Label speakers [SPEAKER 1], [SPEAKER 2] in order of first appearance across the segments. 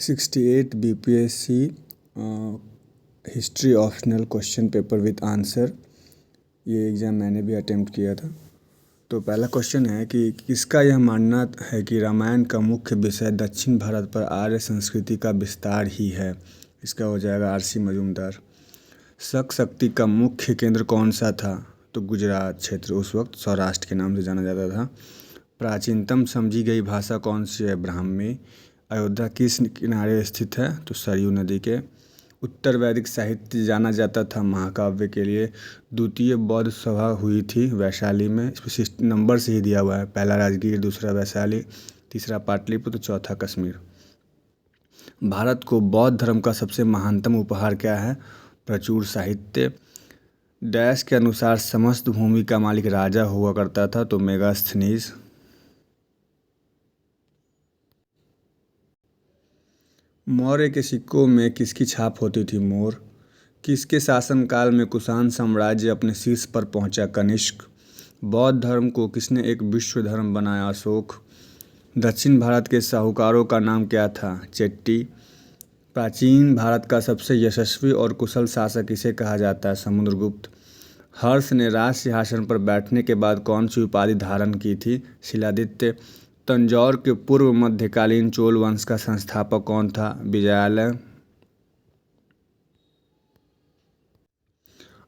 [SPEAKER 1] 68 BPSC history optional question paper with answer. ये exam मैंने भी अटेम्प्ट किया था। तो पहला क्वेश्चन है कि किसका यह मानना है कि रामायण का मुख्य विषय दक्षिण भारत पर आर्य संस्कृति का विस्तार ही है। इसका हो जाएगा RC मजूमदार। शक शक्ति का मुख्य केंद्र कौन सा था? तो गुजरात क्षेत्र, उस वक्त सौराष्ट्र के नाम से जाना जाता था। प्राचीनतम समझी गई भाषा कौन सी है? ब्राह्मी। अयोध्या किस किनारे स्थित है? तो सरयू नदी के। उत्तर वैदिक साहित्य जाना जाता था महाकाव्य के लिए। द्वितीय बौद्ध सभा हुई थी वैशाली में। इस नंबर से ही दिया हुआ है, पहला राजगीर, दूसरा वैशाली, तीसरा पाटलिपुत्र, चौथा कश्मीर। भारत को बौद्ध धर्म का सबसे महानतम उपहार क्या है? प्रचुर साहित्य। डैश के अनुसार समस्त भूमि का मालिक राजा हुआ करता था? तो मेगास्थनीज। मौर्य के सिक्कों में किसकी छाप होती थी? मोर। किसके शासनकाल में कुषाण साम्राज्य अपने शीर्ष पर पहुंचा? कनिष्क। बौद्ध धर्म को किसने एक विश्व धर्म बनाया? अशोक। दक्षिण भारत के साहूकारों का नाम क्या था? चेट्टी। प्राचीन भारत का सबसे यशस्वी और कुशल शासक किसे कहा जाता है? समुद्रगुप्त। हर्ष ने राज सिंहासन पर बैठने के बाद कौन सी उपाधि धारण की थी? शिलादित्य। तंजौर के पूर्व मध्यकालीन चोल वंश का संस्थापक कौन था? विजयालय।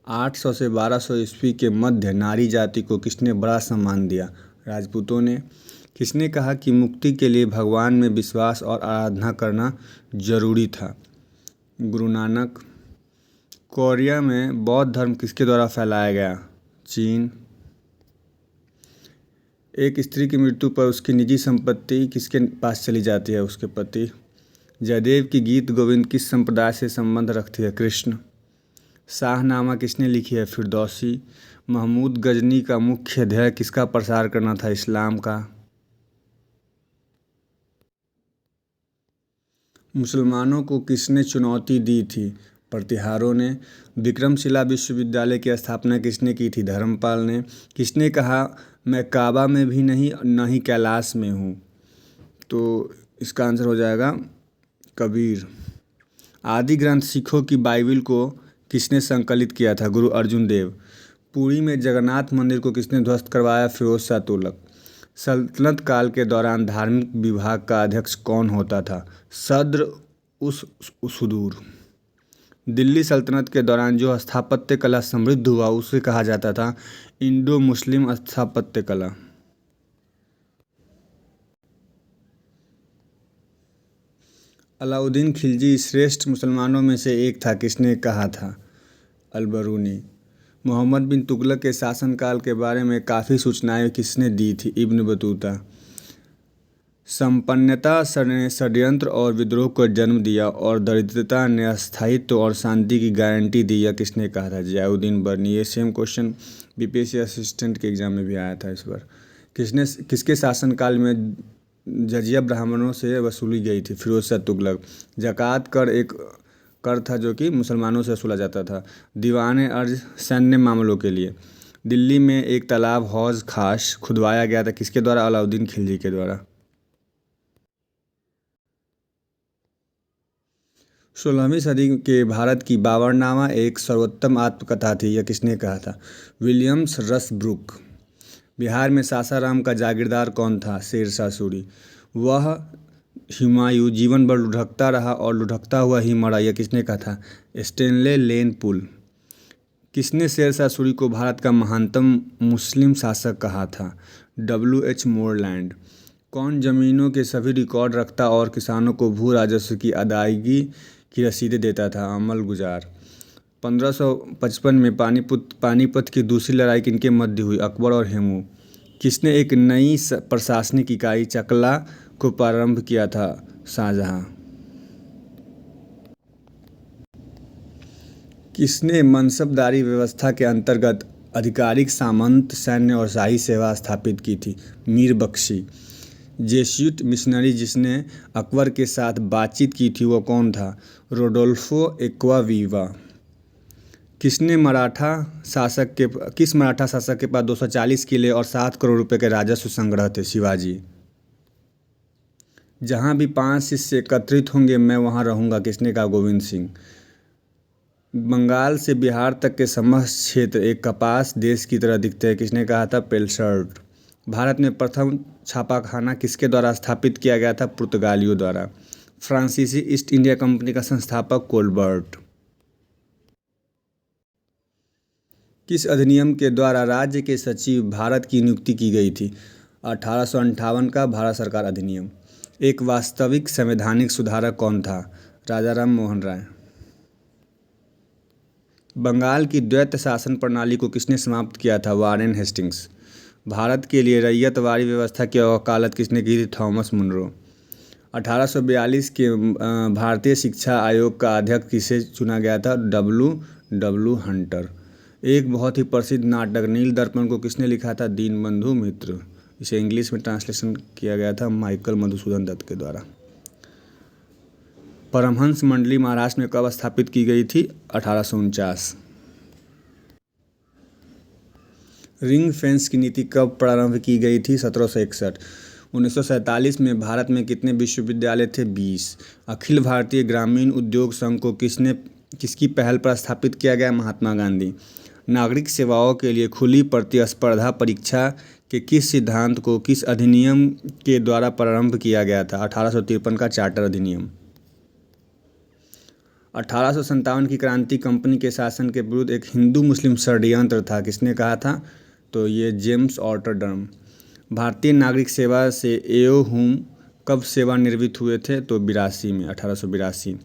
[SPEAKER 1] 800 से 1200 ईस्वी के मध्य नारी जाति को किसने बड़ा सम्मान दिया? राजपूतों ने। किसने कहा कि मुक्ति के लिए भगवान में विश्वास और आराधना करना जरूरी था? गुरु नानक। कोरिया में बौद्ध धर्म किसके द्वारा फैलाया गया? चीन। एक स्त्री की मृत्यु पर उसकी निजी संपत्ति किसके पास चली जाती है? उसके पति। जयदेव की गीत गोविंद किस संप्रदाय से संबंध रखती है? कृष्ण। शाहनामा किसने लिखी है? फिरदौसी। महमूद गजनी का मुख्य ध्येय किसका प्रसार करना था? इस्लाम का। मुसलमानों को किसने चुनौती दी थी? प्रतिहारों ने। विक्रमशिला विश्वविद्यालय की स्थापना किसने की थी? धर्मपाल ने। किसने कहा मैं काबा में भी नहीं न ही कैलाश में हूँ? तो इसका आंसर हो जाएगा कबीर। आदि ग्रंथ सिखों की बाइबिल को किसने संकलित किया था? गुरु अर्जुन देव। पुरी में जगन्नाथ मंदिर को किसने ध्वस्त करवाया? फिरोज शाह तुगलक। सल्तनत काल के दौरान धार्मिक विभाग का अध्यक्ष कौन होता था? सद्र उस सुदूर। दिल्ली सल्तनत के दौरान जो स्थापत्य कला समृद्ध हुआ उसे कहा जाता था इंडो मुस्लिम स्थापत्य कला। अलाउद्दीन खिलजी श्रेष्ठ मुसलमानों में से एक था, किसने कहा था? अलबरूनी। मोहम्मद बिन तुगलक के शासनकाल के बारे में काफ़ी सूचनाएं किसने दी थी? Ibn Battuta. संपन्नता ने षड्यंत्र और विद्रोह को जन्म दिया और दरिद्रता ने अस्थायित्व और शांति की गारंटी दी, यह किसने कहा था? जियाउद्दीन बर्नी। ये सेम क्वेश्चन BPSC असिस्टेंट के एग्ज़ाम में भी आया था इस बार। किसके शासनकाल में जजिया ब्राह्मणों से वसूली गई थी? फिरोज शाह तुगलक। ज़कात कर एक कर था जो कि मुसलमानों से वसूला जाता था। दीवाने अर्ज सैन्य मामलों के लिए। दिल्ली में एक तालाब हौज खास खुदवाया गया था, किसके द्वारा? अलाउद्दीन खिलजी के द्वारा। 16वीं सदी के भारत की बाबरनामा एक सर्वोत्तम आत्मकथा थी, यह किसने कहा था? विलियम्स रसब्रुक। बिहार में सासाराम का जागीरदार कौन था? शेरशाह सूरी। वह हुमायूं जीवन भर लुढ़कता रहा और लुढ़कता हुआ ही मरा, यह किसने कहा था? स्टेनले लेन पुल। किसने शेरशाह सूरी को भारत का महानतम मुस्लिम शासक कहा था? WH Moreland. कौन जमीनों के सभी रिकॉर्ड रखता और किसानों को भू राजस्व की अदायगी की रसीदें देता था? अमल गुजार। 1555 में पानीपत की दूसरी लड़ाई किनके मध्य हुई? अकबर और हेमू। किसने एक नई प्रशासनिक इकाई चकला को प्रारंभ किया था? शाहजहां। किसने मनसबदारी व्यवस्था के अंतर्गत आधिकारिक सामंत सैन्य और शाही सेवा स्थापित की थी? मीर बख्शी। जेस्यूट मिशनरी जिसने अकबर के साथ बातचीत की थी वो कौन था? रोडोल्फो एक्वाविवा। किस मराठा शासक के पास 240 किले और 7 करोड़ रुपए के राजस्व संग्रह थे? शिवाजी। जहाँ भी 5 शिष्य एकत्रित होंगे मैं वहाँ रहूँगा, किसने कहा? गोविंद सिंह। बंगाल से बिहार तक के समस्त क्षेत्र एक कपास देश की तरह दिखते हैं, किसने कहा था? पेल्सर्ट। भारत में प्रथम छापाखाना किसके द्वारा स्थापित किया गया था? पुर्तगालियों द्वारा। फ्रांसीसी ईस्ट इंडिया कंपनी का संस्थापक कोलबर्ट। किस अधिनियम के द्वारा राज्य के सचिव भारत की नियुक्ति की गई थी? 1858 का भारत सरकार अधिनियम। एक वास्तविक संवैधानिक सुधारक कौन था? राजा राम मोहन राय। बंगाल की द्वैत शासन प्रणाली को किसने समाप्त किया था? Warren Hastings. भारत के लिए रैयतवाड़ी व्यवस्था की वकालत किसने की थी? Thomas Munro. 1842 के भारतीय शिक्षा आयोग का अध्यक्ष किसे चुना गया था? W Hunter. एक बहुत ही प्रसिद्ध नाटक नील दर्पण को किसने लिखा था? दीनबंधु मित्र। इसे इंग्लिश में ट्रांसलेशन किया गया था माइकल मधुसूदन दत्त के द्वारा। परमहंस मंडली महाराष्ट्र में कब स्थापित की गई थी? 1849। रिंग फेंस की नीति कब प्रारंभ की गई थी? 1761। 1947 में भारत में कितने विश्वविद्यालय थे? 20। अखिल भारतीय ग्रामीण उद्योग संघ को किसकी पहल पर स्थापित किया गया? महात्मा गांधी। नागरिक सेवाओं के लिए खुली प्रतिस्पर्धा परीक्षा के किस सिद्धांत को किस अधिनियम के द्वारा प्रारंभ किया गया था? 1853 का चार्टर अधिनियम। 1857 की क्रांति कंपनी के शासन के विरुद्ध एक हिंदू मुस्लिम षड्यंत्र था, किसने कहा था? तो ये जेम्स ऑटरडम। भारतीय नागरिक सेवा से एओ हुम कब सेवानिवृत्त हुए थे? तो 82 में, 1882।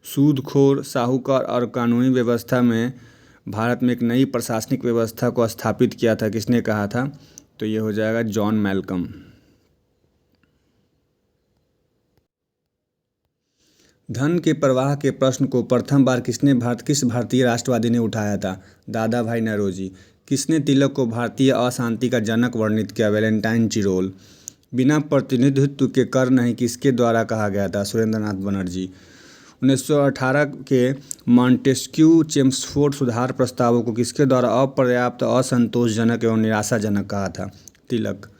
[SPEAKER 1] सूदखोर, साहूकार और कानूनी व्यवस्था में भारत में एक नई प्रशासनिक व्यवस्था को स्थापित किया था, किसने कहा था? तो ये हो जाएगा जॉन मैल्कम। धन के प्रवाह के प्रश्न को प्रथम बार किस भारतीय राष्ट्रवादी ने उठाया था? दादा भाई नौरोजी। किसने तिलक को भारतीय अशांति का जनक वर्णित किया? Valentine Chirol. बिना प्रतिनिधित्व के कर नहीं किसके द्वारा कहा गया था? सुरेंद्रनाथ बनर्जी। 1918 के मॉन्टेस्क्यू चेम्सफोर्ड सुधार प्रस्तावों को किसके द्वारा अपर्याप्त, असंतोषजनक एवं निराशाजनक कहा था? तिलक।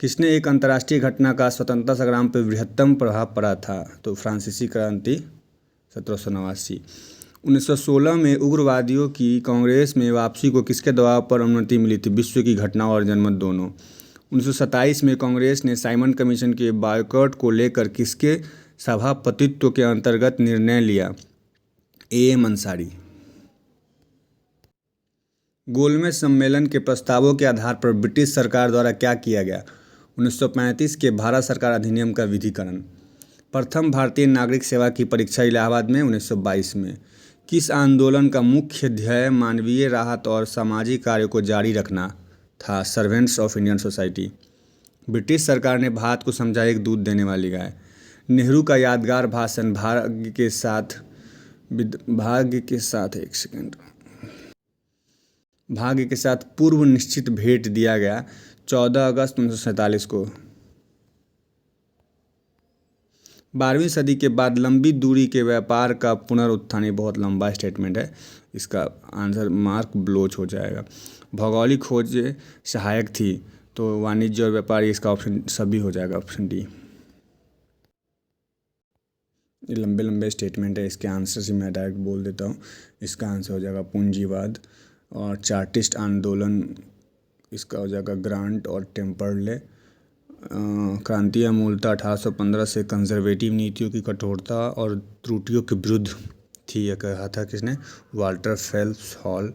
[SPEAKER 1] किसने एक अंतर्राष्ट्रीय घटना का स्वतंत्रता संग्राम पर बृहत्तम प्रभाव पड़ा था? तो फ्रांसीसी क्रांति 1789। 1916 में उग्रवादियों की कांग्रेस में वापसी को किसके दबाव पर अनुमति मिली थी? विश्व की घटना और जनमत दोनों। 1927 में कांग्रेस ने साइमन कमीशन के बायकॉट को लेकर किसके सभापतित्व के अंतर्गत निर्णय लिया? एएम अंसारी। गोलमेज सम्मेलन के प्रस्तावों के आधार पर ब्रिटिश सरकार द्वारा क्या किया गया? 1935 के भारत सरकार अधिनियम का विधिकरण। प्रथम भारतीय नागरिक सेवा की परीक्षा इलाहाबाद में 1922 में। किस आंदोलन का मुख्य ध्येय मानवीय राहत और सामाजिक कार्यों को जारी रखना था? Servants of Indian society. British सरकार ने भारत को समझा एक दूध देने वाली गाय। नेहरू का यादगार भाषण भाग्य के साथ पूर्व निश्चित भेंट दिया गया 14 अगस्त 1947 को। 12वीं सदी के बाद लंबी दूरी के व्यापार का पुनरुत्थान। ये बहुत लंबा स्टेटमेंट है, इसका आंसर मार्क ब्लोच हो जाएगा। भौगोलिक खोज सहायक थी, तो वाणिज्य और व्यापार, इसका ऑप्शन सभी हो जाएगा, ऑप्शन डी। ये लंबे लंबे स्टेटमेंट है, इसके आंसर से मैं डायरेक्ट बोल देता हूँ। इसका आंसर हो जाएगा पूंजीवाद। और चार्टिस्ट आंदोलन, इसका हो जाएगा ग्रांट और टेम्परले। क्रांतियाँ मूलतः 1815 से कंजर्वेटिव नीतियों की कठोरता और त्रुटियों के विरुद्ध थी, यह कहा था किसने? Walter Phelps hall.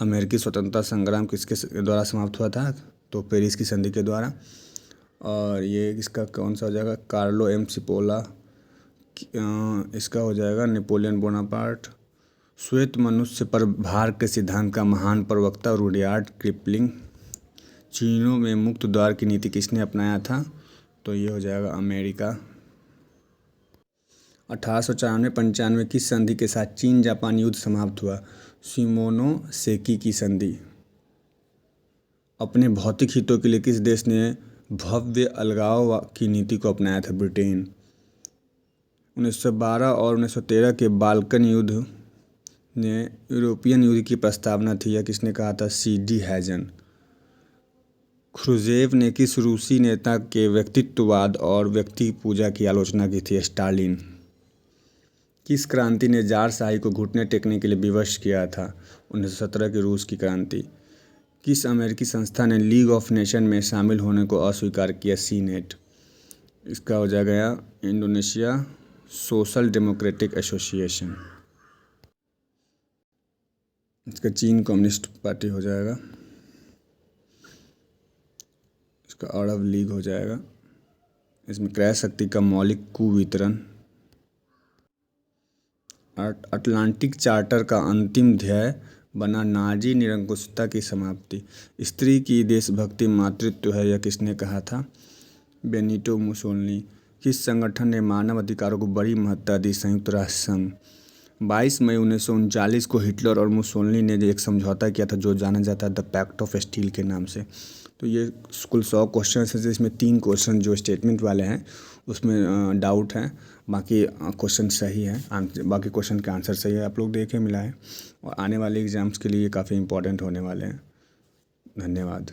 [SPEAKER 1] अमेरिकी स्वतंत्रता संग्राम किसके द्वारा समाप्त हुआ था? तो पेरिस की संधि के द्वारा। और ये इसका कौन सा हो जाएगा? Carlo M Cipolla. इसका हो जाएगा नेपोलियन बोनापार्ट। श्वेत मनुष्य पर भार के सिद्धांत का महान प्रवक्ता रुडयार्ड किपलिंग। चीनों में मुक्त द्वार की नीति किसने अपनाया था? तो ये हो जाएगा अमेरिका। 1894-95 किस संधि के साथ चीन जापान युद्ध समाप्त हुआ? शिमोनोसेकी की संधि। अपने भौतिक हितों के लिए किस देश ने भव्य अलगाव की नीति को अपनाया था? ब्रिटेन। 1912 और 1913 के बाल्कन युद्ध ने यूरोपियन युद्ध की प्रस्तावना थी, यह किसने कहा था? सी.डी. हैजन। ख्रुश्चेव ने किस रूसी नेता के व्यक्तित्ववाद और व्यक्ति पूजा की आलोचना की थी? स्टालिन। किस क्रांति ने ज़ारशाही को घुटने टेकने के लिए विवश किया था? 1917 की रूस की क्रांति। किस अमेरिकी संस्था ने लीग ऑफ नेशन में शामिल होने को अस्वीकार किया? सीनेट। इसका हो जाएगा इंडोनेशिया सोशल डेमोक्रेटिक एसोसिएशन। इसका चीन कम्युनिस्ट पार्टी हो जाएगा। इसका अरब लीग हो जाएगा। इसमें क्रय शक्ति का मौलिक कुवितरण। अटलांटिक चार्टर का अंतिम ध्येय बना नाजी निरंकुशता की समाप्ति। स्त्री की देशभक्ति मातृत्व है, यह किसने कहा था? Benito Mussolini. किस संगठन ने मानव अधिकारों को बड़ी महत्ता दी? संयुक्त राष्ट्र संघ। 22 मई 1939 को हिटलर और मुसोलिनी ने एक समझौता किया था जो जाना जाता है द पैक्ट ऑफ स्टील के नाम से। तो ये कुल 100 क्वेश्चन है, जिसमें 3 क्वेश्चन जो स्टेटमेंट वाले हैं उसमें डाउट है, बाकी क्वेश्चन सही है। बाकी क्वेश्चन के आंसर सही है, आप लोग देखें मिला है, और आने वाले एग्ज़ाम्स के लिए काफ़ी इंपॉर्टेंट होने वाले हैं। धन्यवाद।